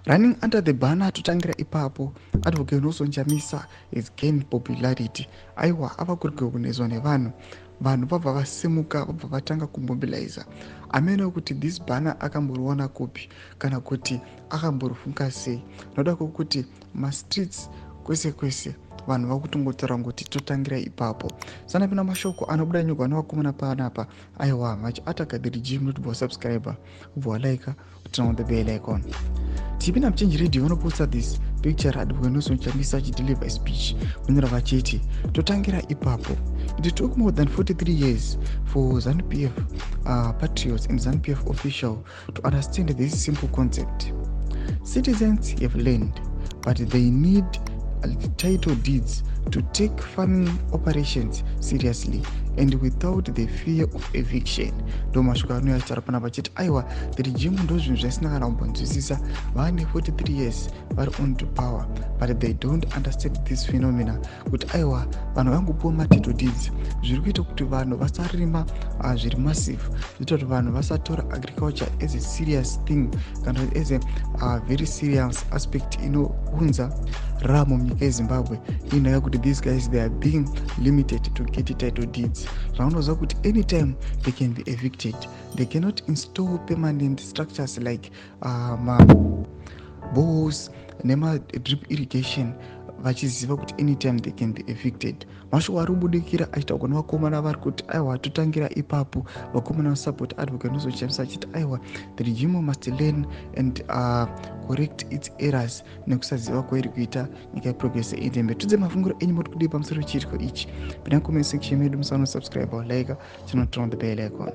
Running under the banner Totangira Ipapo, Advocate Nelson Chamisa is gained popularity. Aiwa ava kuri kuogonezwa nevanhu vabva vasimuka vabva vatanga kumobiliza. Amene kuti this banner akamboriona kupi kana kuti akamborifunga sei. Noda kuti streets kwese kwese vanhu vakutongotaura kuti Totangira Ipapo. Sana pina mashoko anobuda nyuga nevakomana panapa. Aiwa vachiataka the regime not subscriber ubva like turn on the bell icon. Tipina Mchenji Radio vanoputsa this picture Advocate Nelson Chamisa deliver a speech unyora vachiti Totangira Ipapo. It took more than 43 years for ZANU-PF patriots and ZANU-PF officials to understand this simple concept. Citizens have learned, but they need title deeds to take farming operations seriously and without the fear of eviction. Domashuka anoyachara pana vachiti aiwa the regime ndozvinhu zvaisina kana kumbonzwisisa vane 43 years vari on to power, but they don't understand this phenomena kuti aiwa vanhu vangopiwa matitle deeds zviri kuita kuti vanhu vasarima zviri massive, zvinoita kuti vanhu vasatora agriculture as a serious thing kana as a very serious aspect inounza raramo munyika yeZimbabwe. Inyaya yekuti these guys they are being limited to get title deeds. Zvanoziva kuti anytime they can be evicted. They cannot install permanent structures like boreholes nema drip irrigation vachiziva kuti anytime they can be evicted. Mashoko ari kubudikira achitaurwa nevakomana vari kuti aiwa Totangira Ipapo, vakomana vasupport Advocate Nelson Chamisa achiti aiwa the regime must learn and correct its errors nekusaziva kwairi kuita nyika yeprogress yeIndembe. Tudze mafunguro enyu muri kudii pamusoro chiriko ichi. Pinda comment section medu musano subscribe or like, turn on the bell icon.